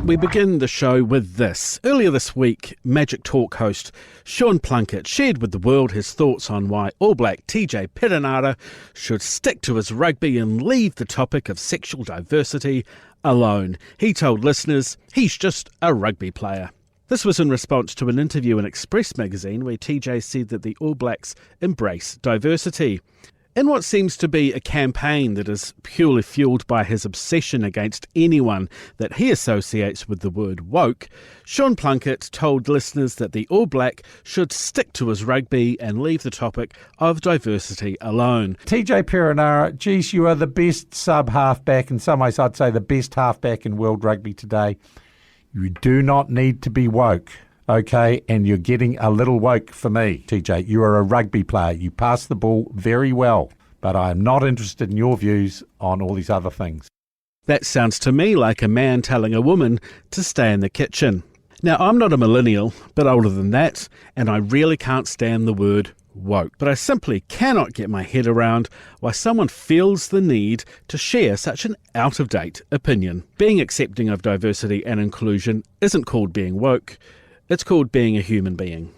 We begin the show with this. Earlier this week, Magic Talk host Sean Plunkett shared with the world his thoughts on why All Black TJ Perenara should stick to his rugby and leave the topic of sexual diversity alone. He told listeners he's just a rugby player. This was in response to an interview in Express magazine where TJ said that the All Blacks embrace diversity. In what seems to be a campaign that is purely fueled by his obsession against anyone that he associates with the word woke, Sean Plunkett told listeners that the All Black should stick to his rugby and leave the topic of diversity alone. TJ Perenara, geez, you are the best sub-halfback. In some ways, I'd say the best halfback in world rugby today. You do not need to be woke. Okay, and you're getting a little woke for me, TJ. You are a rugby player. You pass the ball very well, but I am not interested in your views on all these other things. That sounds to me like a man telling a woman to stay in the kitchen. Now, I'm not a millennial, but older than that, and I really can't stand the word woke. But I simply cannot get my head around why someone feels the need to share such an out-of-date opinion. Being accepting of diversity and inclusion isn't called being woke. It's called being a human being.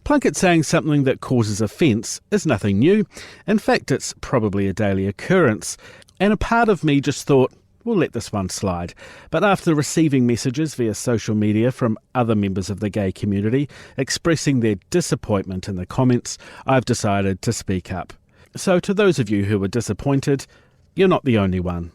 Plunkett saying something that causes offence is nothing new. In fact, it's probably a daily occurrence. And a part of me just thought, we'll let this one slide. But after receiving messages via social media from other members of the gay community expressing their disappointment in the comments, I've decided to speak up. So to those of you who were disappointed, you're not the only one.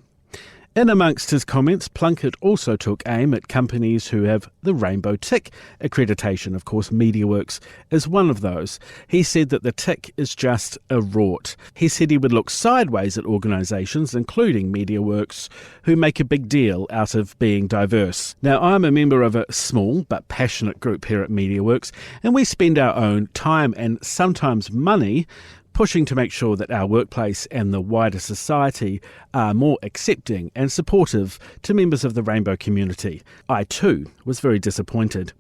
In amongst his comments, Plunkett also took aim at companies who have the Rainbow Tick accreditation. Of course, MediaWorks is one of those. He said that the tick is just a rort. He said he would look sideways at organisations, including MediaWorks, who make a big deal out of being diverse. Now, I'm a member of a small but passionate group here at MediaWorks, and we spend our own time and sometimes money pushing to make sure that our workplace and the wider society are more accepting and supportive to members of the rainbow community. I too was very disappointed.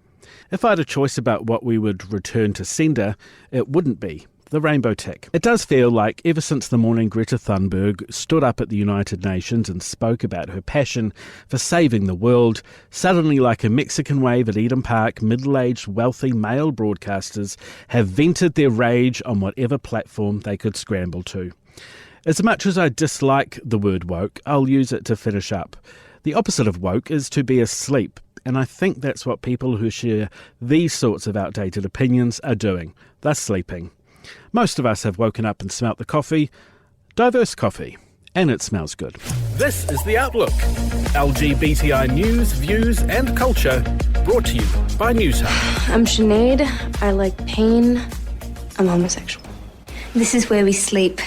If I had a choice about what we would return to sender, it wouldn't be the Rainbow Tick. It does feel like ever since the morning Greta Thunberg stood up at the United Nations and spoke about her passion for saving the world, suddenly like a Mexican wave at Eden Park, middle-aged, wealthy male broadcasters have vented their rage on whatever platform they could scramble to. As much as I dislike the word woke, I'll use it to finish up. The opposite of woke is to be asleep, and I think that's what people who share these sorts of outdated opinions are doing. They're sleeping. Most of us have woken up and smelt the coffee, diverse coffee, and it smells good. This is The Outlook. LGBTI news, views and culture brought to you by News Hub. I'm Shaneel. I like pain. I'm homosexual. This is where we sleep.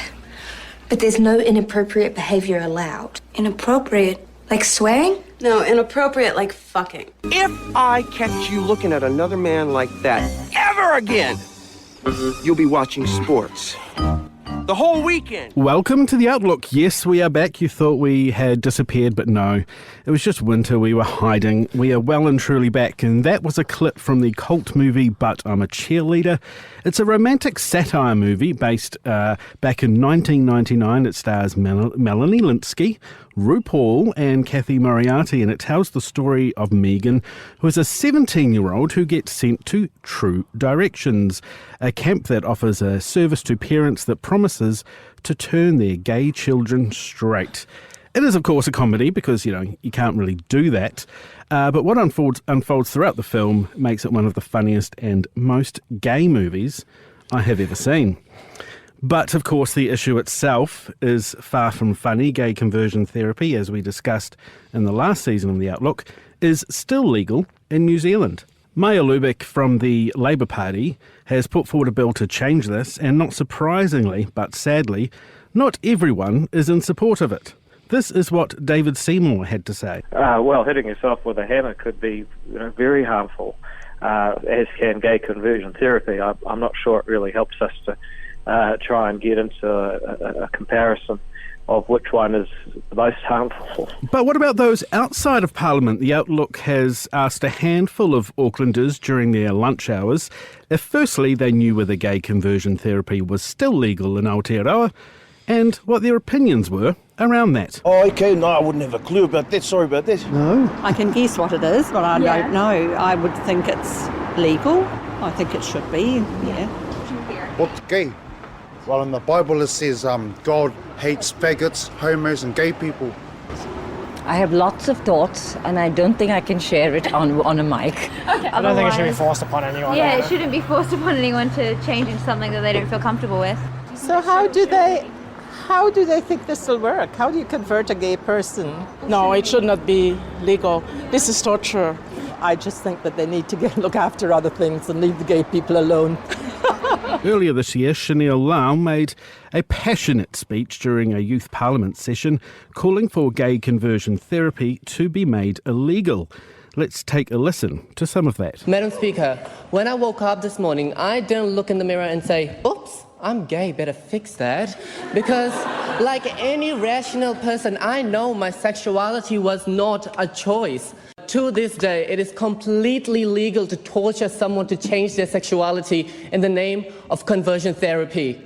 But there's no inappropriate behaviour allowed. Inappropriate? Like swearing? No, inappropriate like fucking. If I catch you looking at another man like that ever again, you'll be watching sports the whole weekend. Welcome to The Outlook. Yes, we are back. You thought we had disappeared, but no. It was just winter. We were hiding. We are well and truly back. And that was a clip from the cult movie But I'm a Cheerleader. It's a romantic satire movie based back in 1999. It stars Melanie Lynskey, RuPaul and Kathy Moriarty, and it tells the story of Megan, who is a 17-year-old who gets sent to True Directions, a camp that offers a service to parents that promises to turn their gay children straight. It is, of course, a comedy because, you can't really do that. But what unfolds throughout the film makes it one of the funniest and most gay movies I have ever seen. But, of course, the issue itself is far from funny. Gay conversion therapy, as we discussed in the last season of The Outlook, is still legal in New Zealand. Mayor Lubeck from the Labour Party has put forward a bill to change this, and not surprisingly, but sadly, not everyone is in support of it. This is what David Seymour had to say. Well, hitting yourself with a hammer could be very harmful, as can gay conversion therapy. I'm not sure it really helps us to try and get into a comparison of which one is the most harmful. But what about those outside of Parliament? The Outlook has asked a handful of Aucklanders during their lunch hours if firstly they knew whether gay conversion therapy was still legal in Aotearoa, and what their opinions were around that. Oh, okay. No, I wouldn't have a clue about that. Sorry about that. No. I can guess what it is, but I don't know. I would think it's legal. I think it should be, yeah. What's gay? Well, in the Bible it says God hates faggots, homos and gay people. I have lots of thoughts, and I don't think I can share it on a mic. Okay. I don't think it should be forced upon anyone. Yeah, it shouldn't be forced upon anyone to change into something that they don't feel comfortable with. So how do they think this will work? How do you convert a gay person? No, it should not be legal. This is torture. I just think that they need to look after other things and leave the gay people alone. Earlier this year, Shaneel Lau made a passionate speech during a youth parliament session calling for gay conversion therapy to be made illegal. Let's take a listen to some of that. Madam Speaker, when I woke up this morning, I didn't look in the mirror and say, oops, I'm gay, better fix that. Because like any rational person, I know my sexuality was not a choice. To this day, it is completely legal to torture someone to change their sexuality in the name of conversion therapy.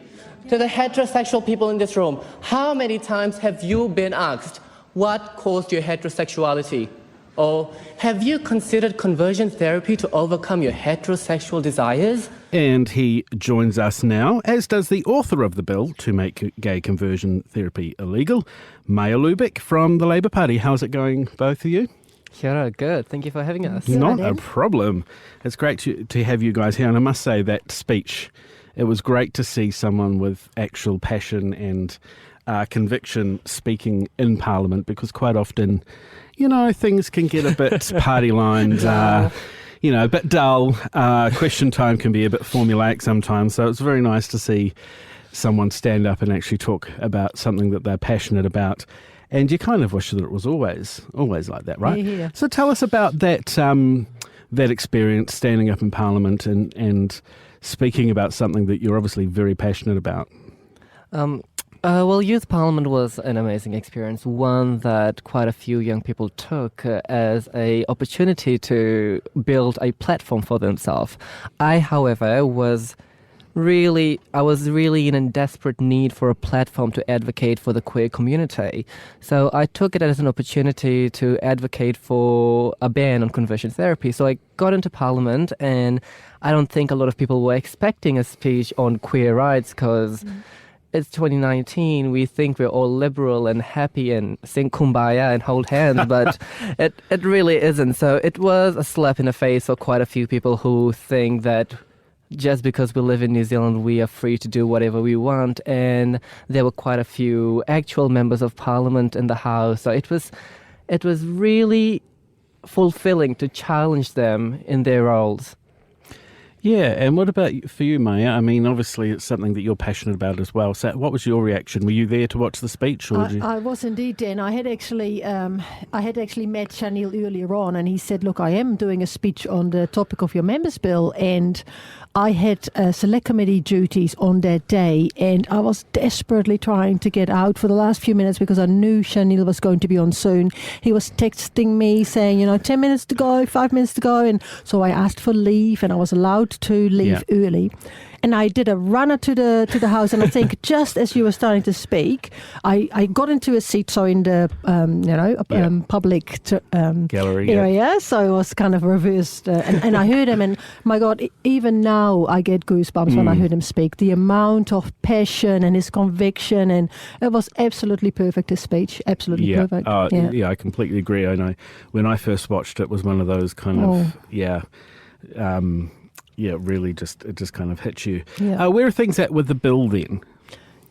To the heterosexual people in this room, how many times have you been asked, what caused your heterosexuality? Or have you considered conversion therapy to overcome your heterosexual desires? And he joins us now, as does the author of the bill to make gay conversion therapy illegal, Marja Lubeck from the Labour Party. How's it going, both of you? Kia ora, good. Thank you for having us. Not a problem. It's great to have you guys here. And I must say that speech, it was great to see someone with actual passion and conviction speaking in Parliament, because quite often, things can get a bit party-lined, a bit dull. Question time can be a bit formulaic sometimes. So it's very nice to see someone stand up and actually talk about something that they're passionate about. And you kind of wish that it was always like that, right? Yeah. So tell us about that that experience standing up in Parliament and speaking about something that you're obviously very passionate about. Well, Youth Parliament was an amazing experience, one that quite a few young people took as an opportunity to build a platform for themselves. I, however, was really in a desperate need for a platform to advocate for the queer community. So I took it as an opportunity to advocate for a ban on conversion therapy. So I got into Parliament, and I don't think a lot of people were expecting a speech on queer rights, because it's 2019. We think we're all liberal and happy and sing kumbaya and hold hands, but it really isn't. So it was a slap in the face for quite a few people who think that just because we live in New Zealand, we are free to do whatever we want. And there were quite a few actual members of Parliament in the House. So it was really fulfilling to challenge them in their roles. Yeah, and what about for you, Marja? I mean, obviously it's something that you're passionate about as well. So what was your reaction? Were you there to watch the speech? Or I was indeed, Dan. I had actually met Shaneel earlier on, and he said, look, I am doing a speech on the topic of your members' bill, and I had select committee duties on that day, and I was desperately trying to get out for the last few minutes because I knew Shaneel was going to be on soon. He was texting me saying, 10 minutes to go, 5 minutes to go, and so I asked for leave, and I was allowed to leave early. And I did a runner to the house, and I think just as you were starting to speak, I got into a seat, so in the public gallery area, so I was kind of reversed, and I heard him, and my God, even now I get goosebumps when I heard him speak. The amount of passion and his conviction, and it was absolutely perfect, his speach, absolutely perfect. I completely agree. I know when I first watched it was one of those kind of really it just kind of hits you. Yeah. Where are things at with the bill then?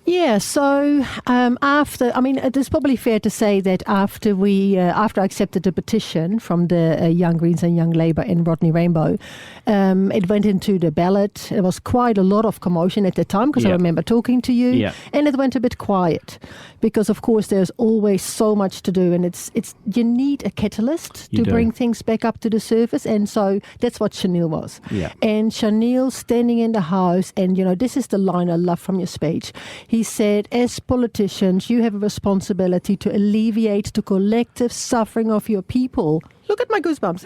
Yeah, so it is probably fair to say that after I accepted the petition from the Young Greens and Young Labour and Rodney Rainbow, it went into the ballot. There was quite a lot of commotion at the time, because I remember talking to you, and it went a bit quiet because, of course, there's always so much to do, and it's you need a catalyst to bring things back up to the surface, and so that's what Shaneel was. Yeah. And Shaneel standing in the House, and this is the line I love from your speech. He said, as politicians, you have a responsibility to alleviate the collective suffering of your people. look at my goosebumps.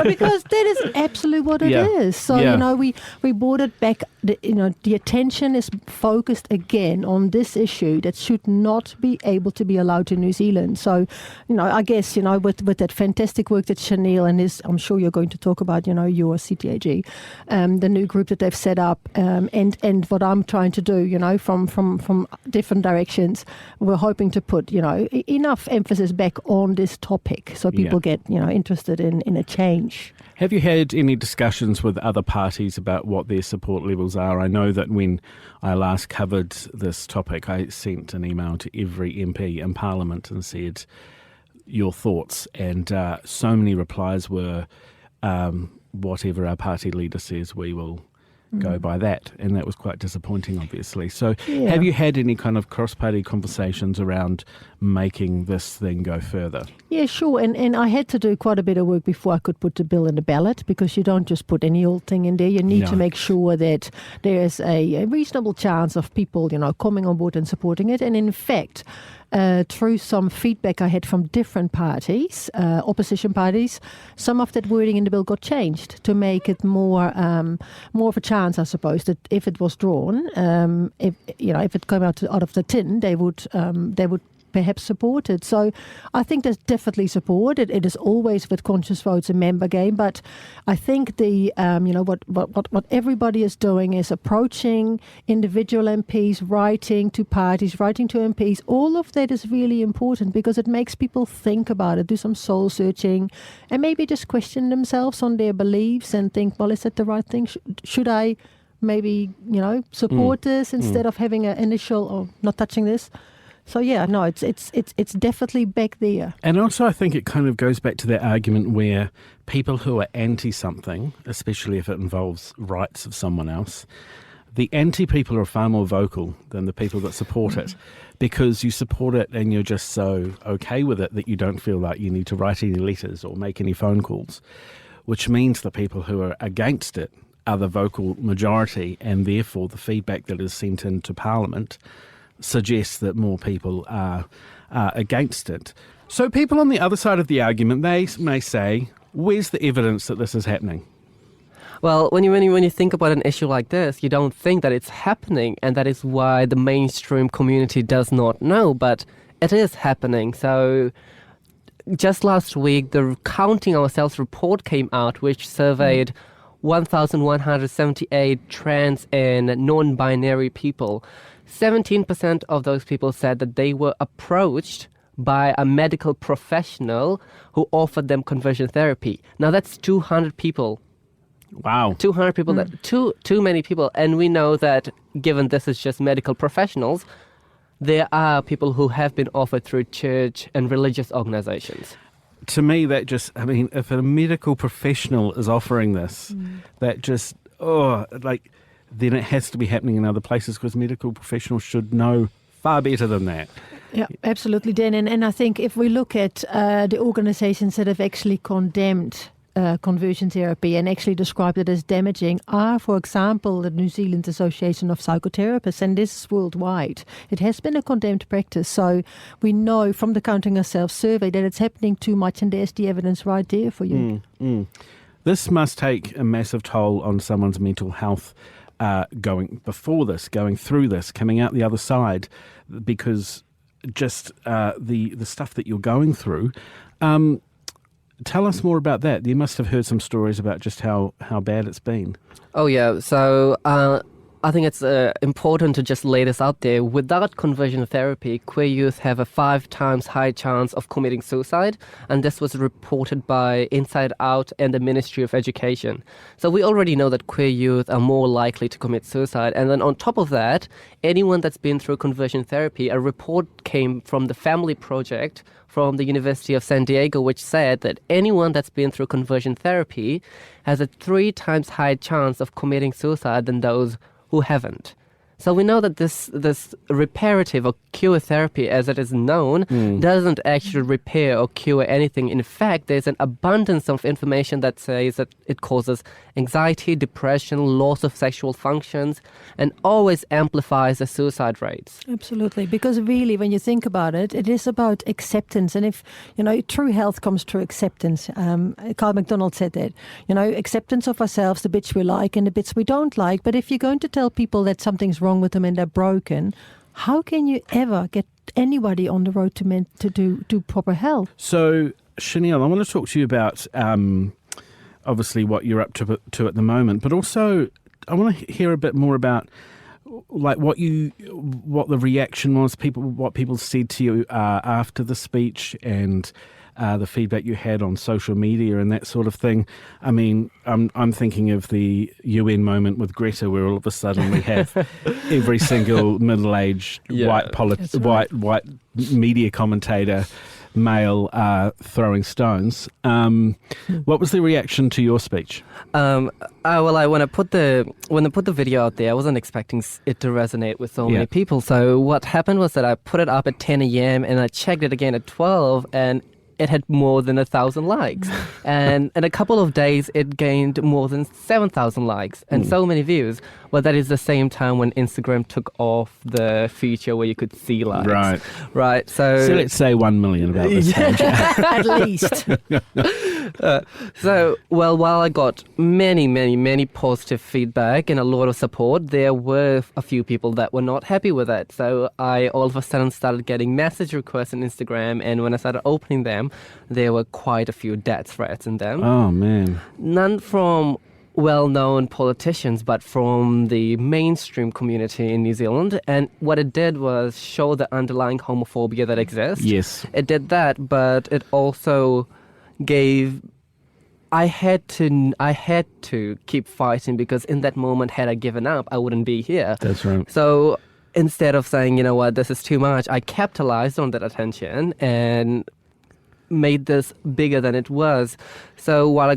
Because that is absolutely what it is. So, we brought it back. The attention is focused again on this issue that should not be able to be allowed in New Zealand. So, I guess, with that fantastic work that Shaneel and I'm sure you're going to talk about, your CTAG, the new group that they've set up, and what I'm trying to do, from different directions, we're hoping to put, enough emphasis back on this topic so people get, interested in a change. Have you had any discussions with other parties about what their support levels are? I know that when I last covered this topic, I sent an email to every MP in Parliament and said your thoughts, and so many replies were, whatever our party leader says, we will go by that, and that was quite disappointing, obviously. So have you had any kind of cross-party conversations around making this thing go further? Yeah, sure, and I had to do quite a bit of work before I could put the bill in the ballot, because you don't just put any old thing in there. You need to make sure that there's a reasonable chance of people, coming on board and supporting it. And in fact, through some feedback I had from different parties, opposition parties, some of that wording in the bill got changed to make it more of a chance, I suppose, that if it was drawn, if it came out of the tin, they would perhaps support it. So I think there's definitely support. It is always with conscious votes a member game, but I think the what everybody is doing is approaching individual MPs, writing to parties, writing to MPs. All of that is really important because it makes people think about it, do some soul searching, and maybe just question themselves on their beliefs and think, well, is that the right thing? Should I maybe support this instead of having an initial or not touching this? So it's definitely back there. And also I think it kind of goes back to that argument where people who are anti something, especially if it involves rights of someone else, the anti people are far more vocal than the people that support it, because you support it and you're just so okay with it that you don't feel like you need to write any letters or make any phone calls, which means the people who are against it are the vocal majority, and therefore the feedback that is sent into Parliament suggests that more people are against it. So people on the other side of the argument, they may say, where's the evidence that this is happening? Well, when you think about an issue like this, you don't think that it's happening, and that is why the mainstream community does not know, but it is happening. So just last week, the Counting Ourselves report came out, which surveyed 1,178 trans and non-binary people. 17% of those people said that they were approached by a medical professional who offered them conversion therapy. Now that's 200 people. Wow. 200 people, that too many people. And we know that given this is just medical professionals, there are people who have been offered through church and religious organizations. To me, that just, if a medical professional is offering this, that just, then it has to be happening in other places, because medical professionals should know far better than that. Yeah, absolutely, Dan. And I think if we look at the organizations that have actually condemned conversion therapy and actually described it as damaging are, for example, the New Zealand Association of Psychotherapists, and this is worldwide. It has been a condemned practice, so we know from the Counting Ourselves survey that it's happening too much, and there's the evidence right there for you. This must take a massive toll on someone's mental health, going through this, coming out the other side, because just the stuff that you're going through. Tell us more about that. You must have heard some stories about just how bad it's been. Oh, yeah. So I think it's important to just lay this out there. Without conversion therapy, queer youth have a 5 times higher chance of committing suicide. And this was reported by Inside Out and the Ministry of Education. So we already know that queer youth are more likely to commit suicide. And then on top of that, anyone that's been through conversion therapy, a report came from the Family Project from the University of San Diego, which said that anyone that's been through conversion therapy has a 3 times higher chance of committing suicide than those who haven't. So we know that this reparative or cure therapy, as it is known, doesn't actually repair or cure anything. In fact, there's an abundance of information that says that it causes anxiety, depression, loss of sexual functions, and always amplifies the suicide rates. Absolutely, because really, when you think about it, it is about acceptance. And if, true health comes through acceptance. Carl McDonald said that, acceptance of ourselves, the bits we like and the bits we don't like. But if you're going to tell people that something's wrong with them and they're broken, how can you ever get anybody on the road to do proper health? So, Shaneel, I want to talk to you about obviously what you're up to at the moment, but also I want to hear a bit more about like what the reaction was, what people said to you after the speech, and the feedback you had on social media and that sort of thing. I mean, I'm thinking of the UN moment with Greta, where all of a sudden we have every single middle-aged white media commentator, male, throwing stones. What was the reaction to your speech? When I put the video out there, I wasn't expecting it to resonate with so many people. So what happened was that I put it up at 10 a.m. and I checked it again at 12, and it had more than 1,000 likes. And in a couple of days, it gained more than 7,000 likes and so many views. Well, that is the same time when Instagram took off the feature where you could see likes. Right. So let's say 1 million about this page. At least. While I got many positive feedback and a lot of support, there were a few people that were not happy with it. So I all of a sudden started getting message requests on Instagram, and when I started opening them, there were quite a few death threats in them. Oh, man. None from well-known politicians, but from the mainstream community in New Zealand. And what it did was show the underlying homophobia that exists. Yes. It did that, but it also gave... I had to keep fighting, because in that moment, had I given up, I wouldn't be here. That's right. So instead of saying, you know what, this is too much, I capitalized on that attention and made this bigger than it was. So while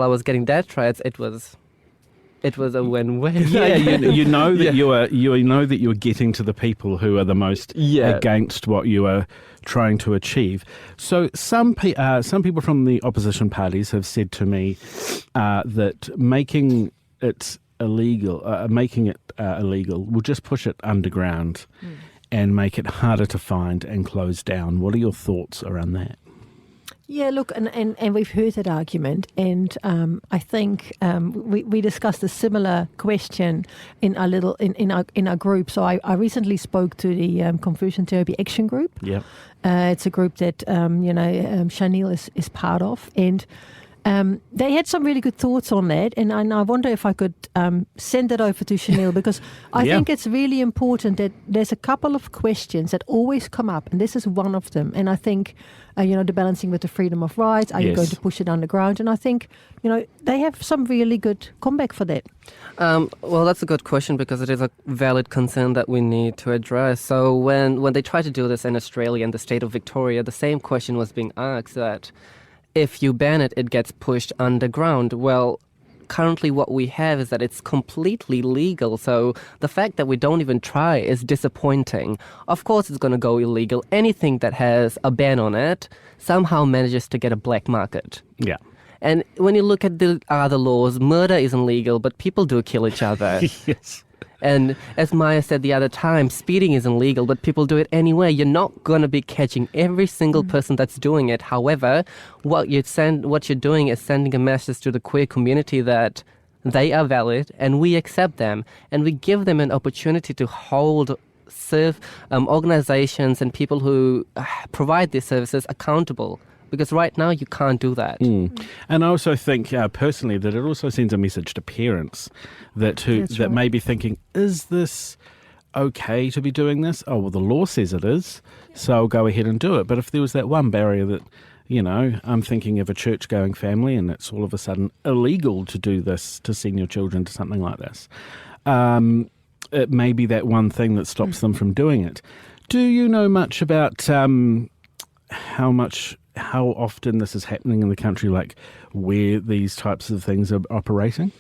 I was getting death threats, it was a win-win. Yeah, you know that you are getting to the people who are the most against what you are trying to achieve. So some people from the opposition parties have said to me that making it illegal will just push it underground and make it harder to find and close down. What are your thoughts around that? Yeah, look, and we've heard that argument, and I think we discussed a similar question in our group. So I recently spoke to the Conversion Therapy Action Group. Yeah, it's a group that Shaneel is part of, and they had some really good thoughts on that, and I wonder if I could send that over to Shaneel, because I think it's really important that there's a couple of questions that always come up, and this is one of them. And I think, the balancing with the freedom of rights, are you going to push it underground? And I think, they have some really good comeback for that. Well, that's a good question, because it is a valid concern that we need to address. So when they tried to do this in Australia and the state of Victoria, the same question was being asked, that if you ban it, it gets pushed underground. Well, currently what we have is that it's completely legal. So the fact that we don't even try is disappointing. Of course it's going to go illegal. Anything that has a ban on it somehow manages to get a black market. Yeah. And when you look at the other laws, murder isn't legal, but people do kill each other. Yes. And as Maya said the other time, speeding isn't legal, but people do it anyway. You're not going to be catching every single person that's doing it. However, what you're doing is sending a message to the queer community that they are valid and we accept them, and we give them an opportunity to serve organizations and people who provide these services accountable. Because right now you can't do that. And I also think personally that it also sends a message to parents that may be thinking, is this okay to be doing this? Oh, well, the law says it is, so I'll go ahead and do it. But if there was that one barrier that, I'm thinking of a church-going family and it's all of a sudden illegal to do this, to send your children to something like this, it may be that one thing that stops them from doing it. Do you know much about how often this is happening in the country, like where these types of things are operating?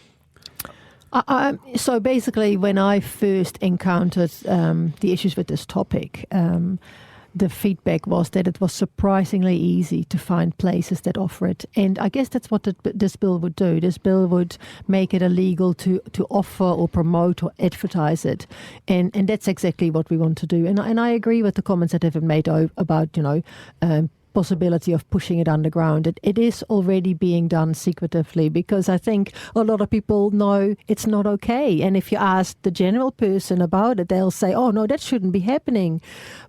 So basically, when I first encountered the issues with this topic, the feedback was that it was surprisingly easy to find places that offer it. And I guess that's what this bill would do. This bill would make it illegal to offer or promote or advertise it. And that's exactly what we want to do. And I agree with the comments that have been made about, possibility of pushing it underground. It is already being done secretively, because I think a lot of people know it's not okay. And if you ask the general person about it, they'll say, oh, no, that shouldn't be happening.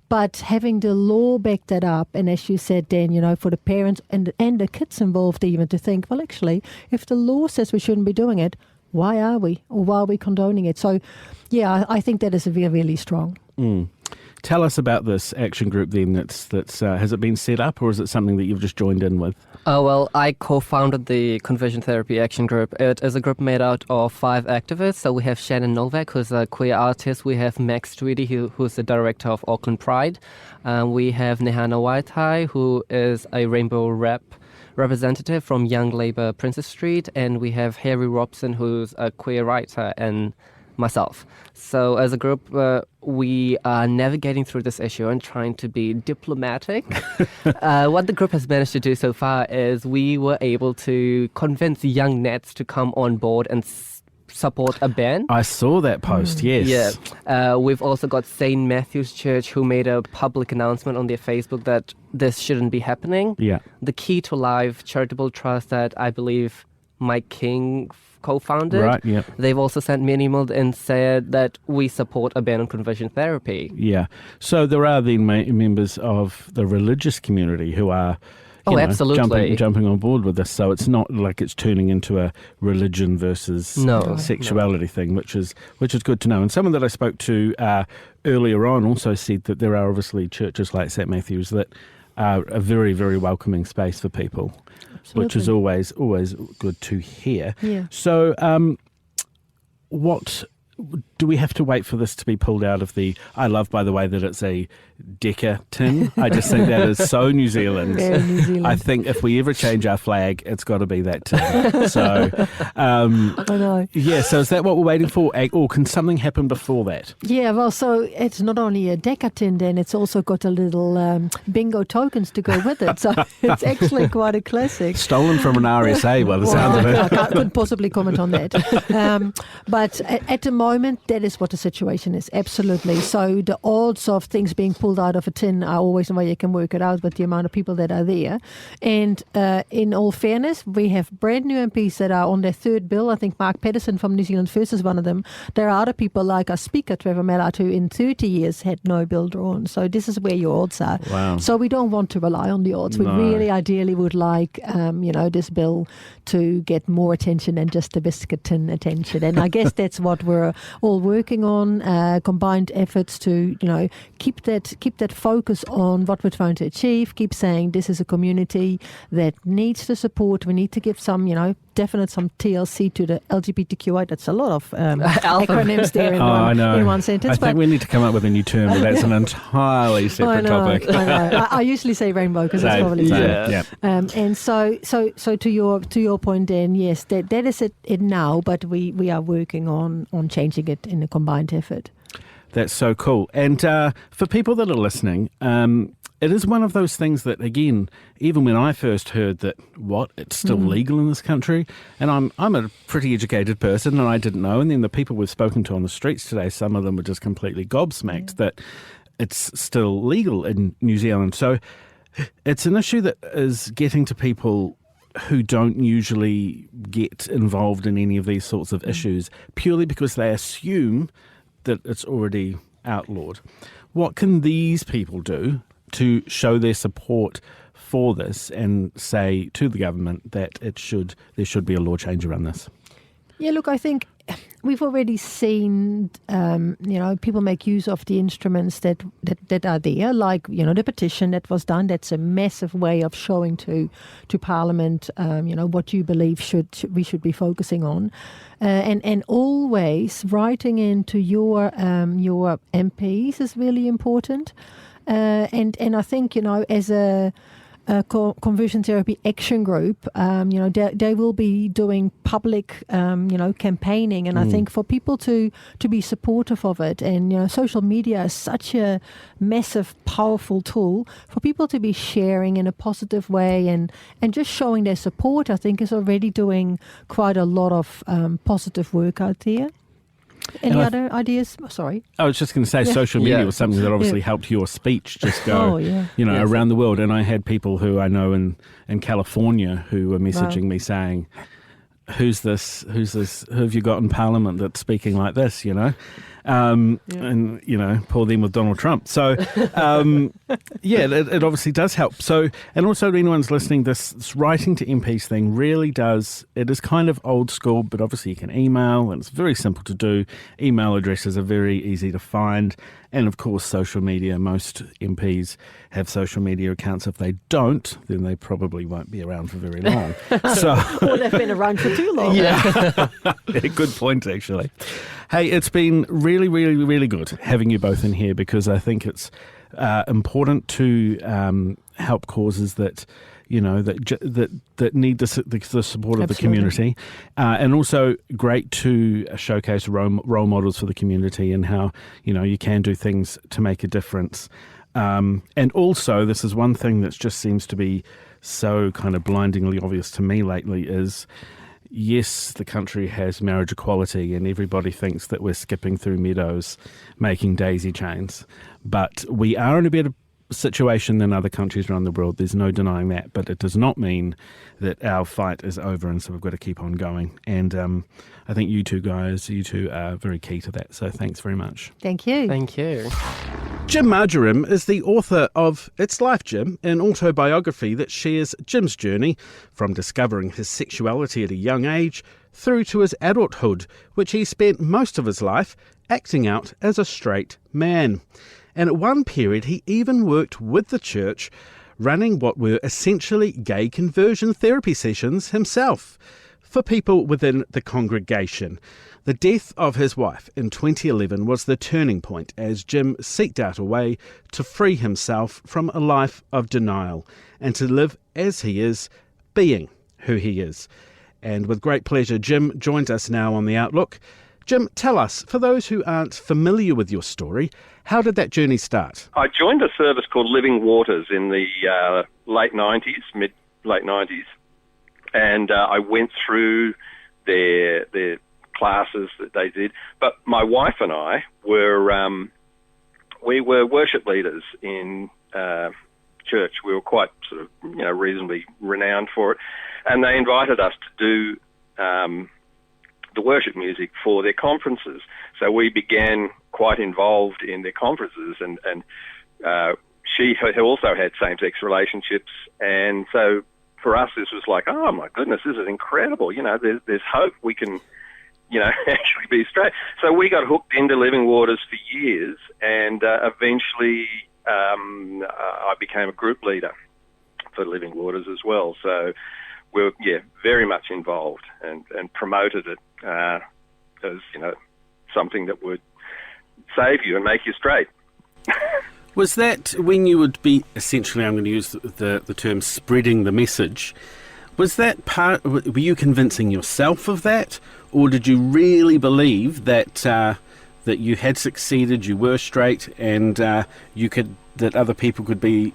But having the law back that up, and as you said, Dan, for the parents and the kids involved even to think, well, actually, if the law says we shouldn't be doing it, why are we? Or why are we condoning it? So, yeah, I think that is really, really strong. Mm. Tell us about this action group then. That's has it been set up, or is it something that you've just joined in with? Oh, well, I co-founded the Conversion Therapy Action Group. It is a group made out of 5 activists. So we have Shaneel, who's a queer artist. We have Max Tweedy, who's the director of Auckland Pride. We have Nehana Waitai, who is a rainbow rap representative from Young Labour Princess Street. And we have Harry Robson, who's a queer writer, and myself. So as a group, we are navigating through this issue and trying to be diplomatic. What the group has managed to do so far is we were able to convince young Nats to come on board and support a ban. I saw that post, yes. Yeah. We've also got St. Matthew's Church, who made a public announcement on their Facebook that this shouldn't be happening. Yeah. The Key to Life charitable trust that I believe Mike King co-founded. Right, yeah. They've also sent me an email and said that we support a ban on conversion therapy. Yeah. So there are then members of the religious community who are absolutely jumping on board with this. So it's not like it's turning into a religion versus sexuality thing, which is good to know. And someone that I spoke to earlier on also said that there are obviously churches like St. Matthew's that are a very, very welcoming space for people. Absolutely. Which is always good to hear. Yeah. So what do we have to wait for this to be pulled out of the... I love, by the way, that it's a Decca tin. I just think that is so New Zealand. Very New Zealand. I think if we ever change our flag, it's got to be that tin. So, I know. Yeah, so is that what we're waiting for? Or can something happen before that? Yeah, well, so it's not only a Decca tin then, it's also got a little bingo tokens to go with it. So it's actually quite a classic. Stolen from an RSA by the sound of it. I couldn't possibly comment on that. But at the moment, that is what the situation is, absolutely. So the odds of things being pulled out of a tin are always the way you can work it out with the amount of people that are there. And in all fairness, we have brand new MPs that are on their 3rd bill. I think Mark Pedersen from New Zealand First is one of them. There are other people like our Speaker, Trevor Mallard, who in 30 years had no bill drawn. So this is where your odds are. Wow. So we don't want to rely on the odds. No. We really ideally would like, this bill to get more attention than just the biscuit tin attention. And I guess that's what we're all working on, combined efforts to, keep that focus on what we're trying to achieve, keep saying this is a community that needs the support. We need to give some, some TLC to the LGBTQI. That's a lot of acronyms there in one sentence. I think we need to come up with a new term, but that's an entirely separate topic. I know. I usually say rainbow because it's probably yeah. And so to your point, Dan, yes, that is it now, but we are working on changing it in a combined effort. That's so cool. And for people that are listening, it is one of those things that, again, even when I first heard that, it's still legal in this country, and I'm a pretty educated person and I didn't know, and then the people we've spoken to on the streets today, some of them were just completely gobsmacked that it's still legal in New Zealand. So it's an issue that is getting to people who don't usually get involved in any of these sorts of issues purely because they assume that it's already outlawed. What can these people do to show their support for this and say to the government that there should be a law change around this? Yeah, look, I think we've already seen, people make use of the instruments that are there, like, the petition that was done. That's a massive way of showing to Parliament, what you believe we should be focusing on. And always writing into your MPs is really important. And I think, as Conversion Therapy Action Group, they will be doing public, campaigning, and I think for people to be supportive of it, and social media is such a massive, powerful tool for people to be sharing in a positive way and just showing their support. I think is already doing quite a lot of positive work out there. Any other ideas? Sorry. I was just going to say social media was something that obviously helped your speech just go, around the world. And I had people who I know in California who were messaging me saying, who's this? Who have you got in Parliament that's speaking like this, And, pour them with Donald Trump. So, it obviously does help. So, and also anyone's listening, this writing to MPs thing really does, it is kind of old school, but obviously you can email, and it's very simple to do. Email addresses are very easy to find. And of course, social media, most MPs have social media accounts. If they don't, then they probably won't be around for very long. Or they've been around for too long. Yeah. Good point, actually. Hey, it's been really, really, really good having you both in here, because I think it's important to help causes that that need the support of the community, and also great to showcase role models for the community and how you can do things to make a difference. And also, this is one thing that just seems to be so kind of blindingly obvious to me lately is, yes, the country has marriage equality and everybody thinks that we're skipping through meadows making daisy chains. But we are in a better situation than other countries around the world. There's no denying that. But it does not mean that our fight is over, and so we've got to keep on going. And I think you two are very key to that. So thanks very much. Thank you. Thank you. Jim Marjoram is the author of It's Life, Jim, an autobiography that shares Jim's journey from discovering his sexuality at a young age through to his adulthood, which he spent most of his life acting out as a straight man. And at one period, he even worked with the church, running what were essentially gay conversion therapy sessions himself for people within the congregation. The death of his wife in 2011 was the turning point as Jim sought out a way to free himself from a life of denial and to live as he is, being who he is. And with great pleasure, Jim joins us now on The Outlook. Jim, tell us, for those who aren't familiar with your story, how did that journey start? I joined a service called Living Waters in the mid-late 90s, and I went through their classes that they did. But my wife and I were we were worship leaders in church. We were quite sort of reasonably renowned for it, and they invited us to do the worship music for their conferences. So we began quite involved in their conferences, and she also had same-sex relationships, and so for us this was like, oh my goodness, this is incredible. There's hope. We can actually be straight. So we got hooked into Living Waters for years, and eventually I became a group leader for Living Waters as well. So we were very much involved and promoted it as something that would save you and make you straight. Was that when you would be essentially, I'm going to use the term spreading the message, was that part, were you convincing yourself of that, or did you really believe that that you had succeeded, you were straight, and that other people could be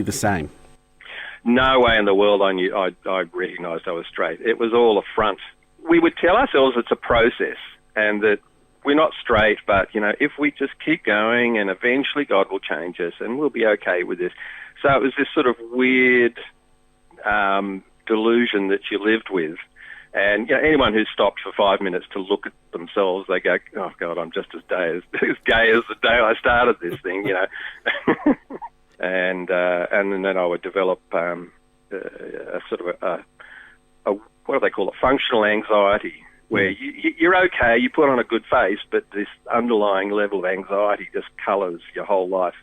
the same? No way in the world I recognised I was straight. It was all a front. We would tell ourselves it's a process and that we're not straight, but, if we just keep going and eventually God will change us and we'll be okay with this. So it was this sort of weird delusion that you lived with. And anyone who stopped for 5 minutes to look at themselves, they go, oh, God, I'm just as gay as the day I started this thing, And then I would develop a sort of a what do they call it, functional anxiety, where you're okay, you put on a good face, but this underlying level of anxiety just colours your whole life.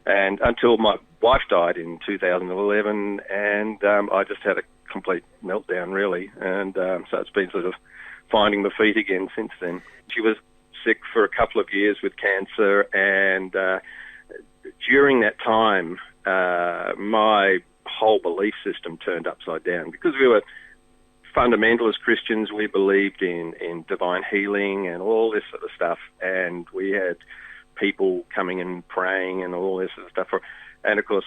And until my wife died in 2011, and I just had a complete meltdown, really. And so it's been sort of finding my feet again since then. She was sick for a couple of years with cancer, and during that time, my whole belief system turned upside down. Because we were fundamentalist Christians, we believed in divine healing and all this sort of stuff, and we had people coming and praying and all this sort of stuff. And of course,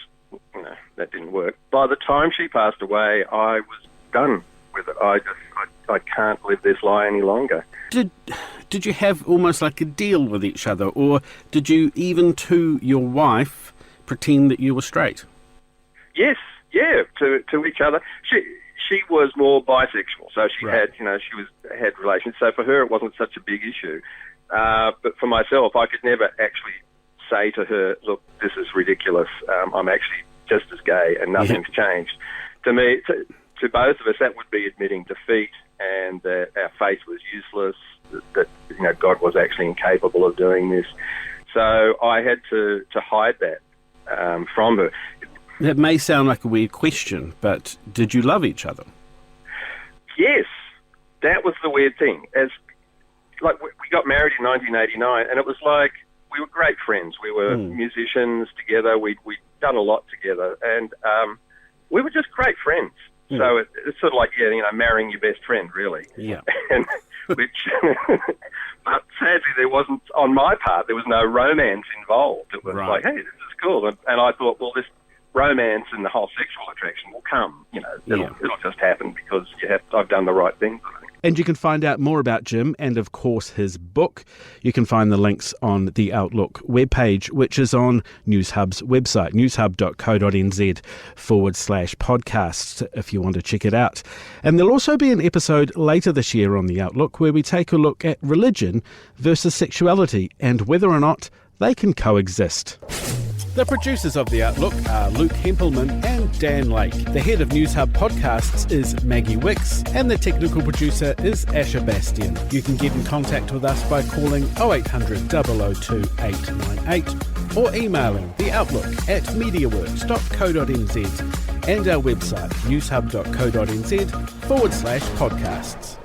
that didn't work. By the time she passed away, I was done with it. I can't live this lie any longer. Did you have almost like a deal with each other, or did you, even to your wife, pretend that you were straight? Yes, yeah, to each other. She was more bisexual, so she had relations. So for her, it wasn't such a big issue. But for myself, I could never actually say to her, "Look, this is ridiculous. I'm actually just as gay, and nothing's changed." To me, to both of us, that would be admitting defeat and that our faith was useless. That God was actually incapable of doing this. So I had to hide that from her. That may sound like a weird question, but did you love each other? Yes, that was the weird thing. We got married in 1989, and it was like we were great friends. We were musicians together. We'd done a lot together, and we were just great friends. So it's sort of like marrying your best friend, really. Yeah. And but sadly, there wasn't, on my part, there was no romance involved. It was like, hey, this is cool. And I thought, well, this romance and the whole sexual attraction will come. It'll just happen because I've done the right thing. And you can find out more about Jim and, of course, his book. You can find the links on the Outlook webpage, which is on Newshub's website, newshub.co.nz/podcasts, if you want to check it out. And there'll also be an episode later this year on the Outlook where we take a look at religion versus sexuality and whether or not they can coexist. The producers of The Outlook are Luke Hempelman and Dan Lake. The head of Newshub Podcasts is Maggie Wicks, and the technical producer is Asher Bastian. You can get in contact with us by calling 0800 002 898 or emailing theoutlook@mediaworks.co.nz and our website newshub.co.nz/podcasts.